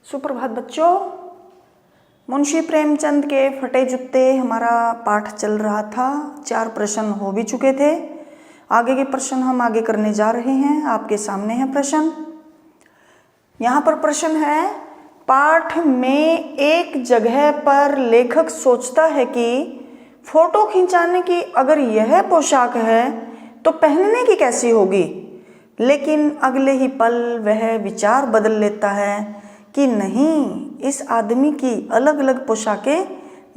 सुप्रभात बच्चों। मुंशी प्रेमचंद के फटे जूते हमारा पाठ चल रहा था। 4 प्रश्न हो भी चुके थे। आगे के प्रश्न हम आगे करने जा रहे हैं। आपके सामने है प्रश्न। यहाँ पर प्रश्न है, पाठ में एक जगह पर लेखक सोचता है कि फोटो खिंचाने की अगर यह पोशाक है तो पहनने की कैसी होगी, लेकिन अगले ही पल वह विचार बदल लेता है कि नहीं, इस आदमी की अलग अलग पोशाकें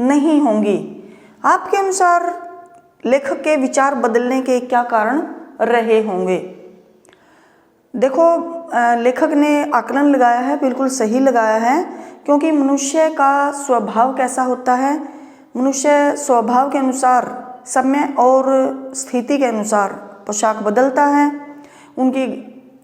नहीं होंगी। आपके अनुसार लेखक के विचार बदलने के क्या कारण रहे होंगे? देखो, लेखक ने आकलन लगाया है, बिल्कुल सही लगाया है, क्योंकि मनुष्य का स्वभाव कैसा होता है, मनुष्य स्वभाव के अनुसार समय और स्थिति के अनुसार पोशाक बदलता है।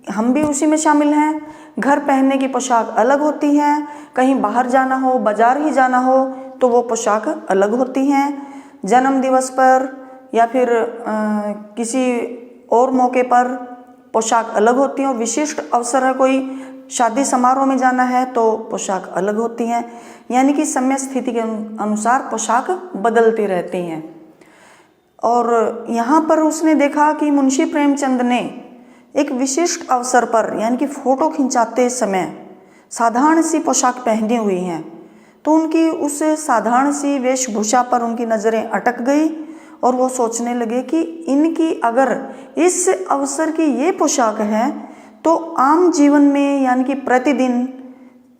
हम भी उसी में शामिल हैं। घर पहनने की पोशाक अलग होती है, कहीं बाहर जाना हो, बाजार ही जाना हो तो वो पोशाक अलग होती हैं। जन्म दिवस पर या फिर किसी और मौके पर पोशाक अलग होती हैं, और विशिष्ट अवसर है, कोई शादी समारोह में जाना है तो पोशाक अलग होती हैं। यानी कि समय स्थिति के अनुसार पोशाक बदलती रहती हैं। और यहाँ पर उसने देखा कि मुंशी प्रेमचंद ने एक विशिष्ट अवसर पर यानी कि फोटो खिंचाते समय साधारण सी पोशाक पहनी हुई हैं, तो उनकी उस साधारण सी वेशभूषा पर उनकी नज़रें अटक गई और वो सोचने लगे कि इनकी अगर इस अवसर की ये पोशाक है तो आम जीवन में यानी कि प्रतिदिन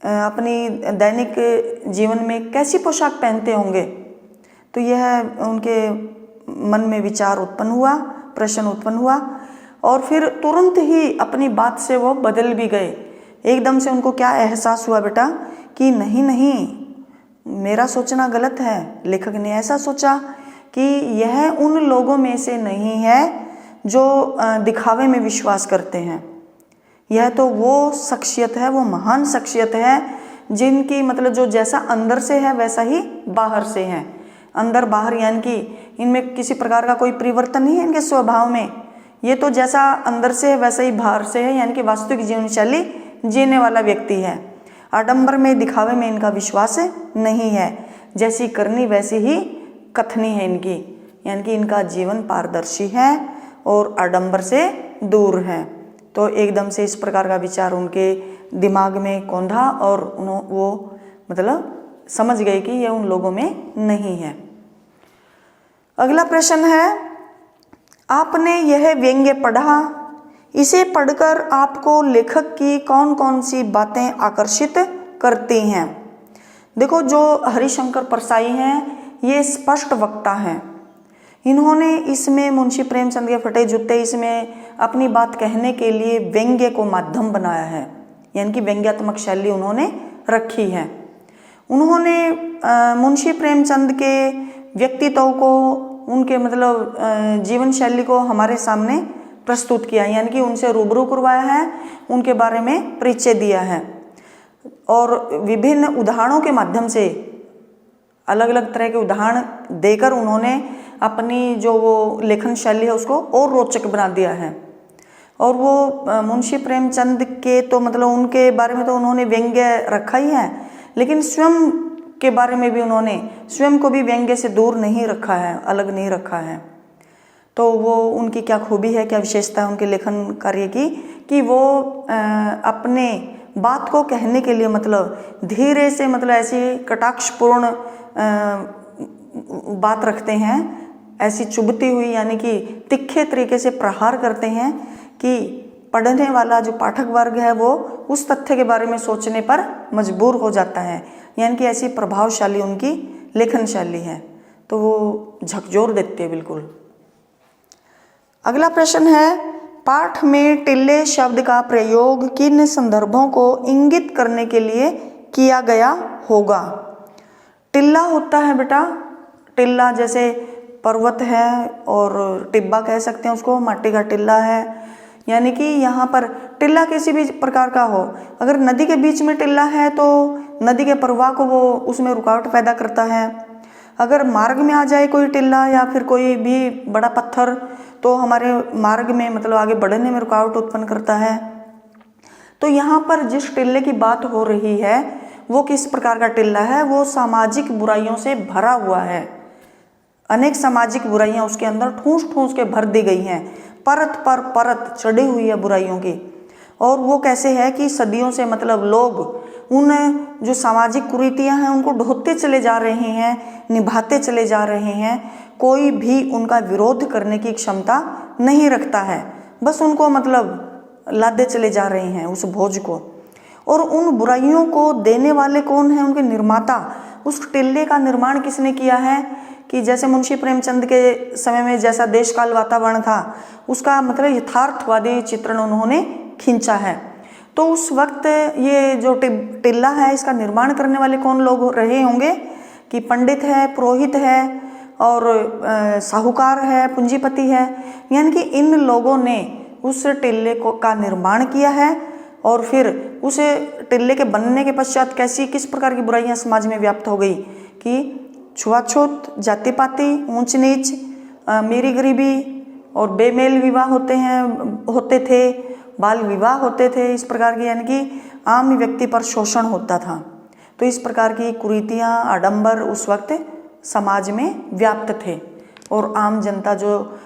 अपनी दैनिक जीवन में कैसी पोशाक पहनते होंगे। तो यह उनके मन में विचार उत्पन्न हुआ, प्रश्न उत्पन्न हुआ, और फिर तुरंत ही अपनी बात से वो बदल भी गए। एकदम से उनको क्या एहसास हुआ बेटा कि नहीं नहीं, मेरा सोचना गलत है। लेखक ने ऐसा सोचा कि यह उन लोगों में से नहीं है जो दिखावे में विश्वास करते हैं। यह तो वो शख्सियत है, वो महान शख्सियत है जिनकी मतलब जो जैसा अंदर से है वैसा ही बाहर से है। अंदर बाहर यानी कि इनमें किसी प्रकार का कोई परिवर्तन नहीं है इनके स्वभाव में। ये तो जैसा अंदर से है वैसा ही बाहर से है, यानी कि वास्तविक जीवन शैली जीने वाला व्यक्ति है। आडंबर में, दिखावे में इनका विश्वास नहीं है। जैसी करनी वैसी ही कथनी है इनकी, यानी कि इनका जीवन पारदर्शी है और आडंबर से दूर है। तो एकदम से इस प्रकार का विचार उनके दिमाग में कौंधा और वो मतलब समझ गए कि ये उन लोगों में नहीं है। अगला प्रश्न है, आपने यह व्यंग्य पढ़ा, इसे पढ़कर आपको लेखक की कौन कौन सी बातें आकर्षित करती हैं? देखो, जो हरिशंकर परसाई हैं ये स्पष्ट वक्ता हैं। इन्होंने इसमें मुंशी प्रेमचंद के फटे जूते इसमें अपनी बात कहने के लिए व्यंग्य को माध्यम बनाया है, यानी कि व्यंग्यात्मक शैली उन्होंने रखी है। उन्होंने मुंशी प्रेमचंद के व्यक्तित्व को, उनके मतलब जीवन शैली को हमारे सामने प्रस्तुत किया, यानी कि उनसे रूबरू करवाया है, उनके बारे में परिचय दिया है, और विभिन्न उदाहरणों के माध्यम से अलग अलग तरह के उदाहरण देकर उन्होंने अपनी जो वो लेखन शैली है उसको और रोचक बना दिया है। और वो मुंशी प्रेमचंद के तो मतलब उनके बारे में तो उन्होंने व्यंग्य रखा ही है, लेकिन स्वयं के बारे में भी उन्होंने स्वयं को भी व्यंग्य से दूर नहीं रखा है, अलग नहीं रखा है। तो वो उनकी क्या खूबी है, क्या विशेषता है उनके लेखन कार्य की, कि वो अपने बात को कहने के लिए मतलब धीरे से, मतलब ऐसी कटाक्षपूर्ण बात रखते हैं, ऐसी चुभती हुई यानी कि तिखे तरीके से प्रहार करते हैं कि पढ़ने वाला जो पाठक वर्ग है वो उस तथ्य के बारे में सोचने पर मजबूर हो जाता है। यानी कि ऐसी प्रभावशाली उनकी लेखन शैली है, तो वो झकझोर देती है बिल्कुल। अगला प्रश्न है, पाठ में टिल्ले शब्द का प्रयोग किन संदर्भों को इंगित करने के लिए किया गया होगा? टिल्ला होता है बेटा, टिल्ला जैसे पर्वत है और टिब्बा कह सकते हैं उसको, माटी का टिल्ला है। यानी कि यहाँ पर टिल्ला किसी भी प्रकार का हो, अगर नदी के बीच में टिल्ला है तो नदी के प्रवाह को वो उसमें रुकावट पैदा करता है। अगर मार्ग में आ जाए कोई टिल्ला या फिर कोई भी बड़ा पत्थर तो हमारे मार्ग में मतलब आगे बढ़ने में रुकावट उत्पन्न करता है। तो यहाँ पर जिस टिल्ले की बात हो रही है वो किस प्रकार का टिल्ला है? वो सामाजिक बुराइयों से भरा हुआ है। अनेक सामाजिक बुराइयां उसके अंदर ठूस ठूस के भर दी गई हैं, परत पर परत चढ़ी हुई है बुराइयों की। और वो कैसे है कि सदियों से मतलब लोग उन जो सामाजिक कुरीतियां हैं उनको ढोते चले जा रहे हैं, निभाते चले जा रहे हैं। कोई भी उनका विरोध करने की क्षमता नहीं रखता है, बस उनको मतलब लादे चले जा रहे हैं उस भोज को। और उन बुराइयों को देने वाले कौन हैं? उनके निर्माता। उस टिल्ले का निर्माण किसने किया है? कि जैसे मुंशी प्रेमचंद के समय में जैसा देश काल वातावरण था उसका मतलब यथार्थवादी चित्रण उन्होंने खींचा है। तो उस वक्त ये जो टिल्ला है इसका निर्माण करने वाले कौन लोग रहे होंगे? कि पंडित है, पुरोहित है और साहूकार है, पूंजीपति है। यानी कि इन लोगों ने उस टिल्ले का निर्माण किया है। और फिर उस टिल्ले के बनने के पश्चात किस प्रकार की बुराइयां समाज में व्याप्त हो गई कि छुआछूत, जाति पाति, ऊंच नीच, अमीरी गरीबी और बेमेल विवाह होते थे, बाल विवाह होते थे, इस प्रकार की यानी कि आम व्यक्ति पर शोषण होता था। तो इस प्रकार की कुरीतियां, आडंबर उस वक्त समाज में व्याप्त थे। और आम जनता जो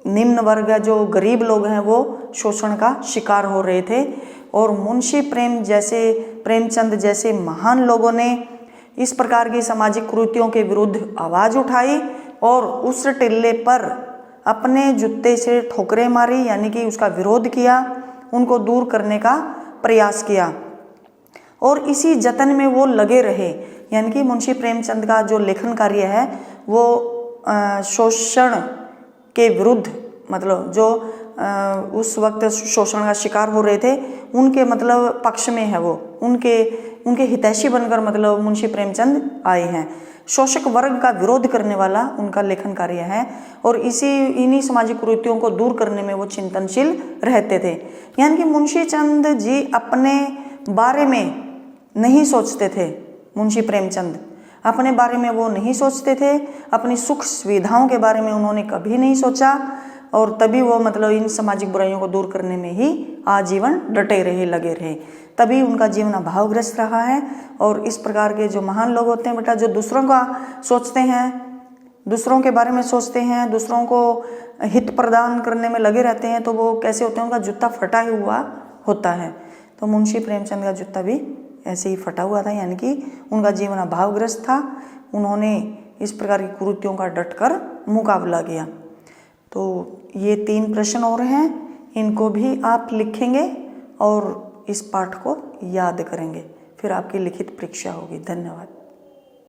निम्न वर्ग है, जो गरीब लोग हैं, वो शोषण का शिकार हो रहे थे। और मुंशी प्रेमचंद जैसे महान लोगों ने इस प्रकार की सामाजिक कुरीतियों के विरुद्ध आवाज उठाई और उस टिल्ले पर अपने जूते से ठोकरें मारी, यानी कि उसका विरोध किया, उनको दूर करने का प्रयास किया। और इसी जतन में वो लगे रहे। यानी कि मुंशी प्रेमचंद का जो लेखन कार्य है वो शोषण के विरुद्ध, मतलब जो उस वक्त शोषण का शिकार हो रहे थे उनके मतलब पक्ष में है। वो उनके हितैषी बनकर मतलब मुंशी प्रेमचंद आए हैं। शोषक वर्ग का विरोध करने वाला उनका लेखन कार्य है। और इन्हीं सामाजिक कुरीतियों को दूर करने में वो चिंतनशील रहते थे। यानी कि मुंशी चंद जी अपने बारे में नहीं सोचते थे। मुंशी प्रेमचंद अपने बारे में वो नहीं सोचते थे, अपनी सुख सुविधाओं के बारे में उन्होंने कभी नहीं सोचा। और तभी वो मतलब इन सामाजिक बुराइयों को दूर करने में ही आजीवन डटे रहे, लगे रहे। तभी उनका जीवन अभावग्रस्त रहा है। और इस प्रकार के जो महान लोग होते हैं बेटा, जो दूसरों का सोचते हैं, दूसरों के बारे में सोचते हैं, दूसरों को हित प्रदान करने में लगे रहते हैं, तो वो कैसे होते हैं? उनका जूता फटा ही हुआ होता है। तो मुंशी प्रेमचंद का जूता भी ऐसे ही फटा हुआ था, यानी कि उनका जीवन अभावग्रस्त था। उन्होंने इस प्रकार की कुरीतियों का डटकर मुकाबला किया। तो ये 3 प्रश्न और हैं, इनको भी आप लिखेंगे और इस पाठ को याद करेंगे, फिर आपकी लिखित परीक्षा होगी। धन्यवाद।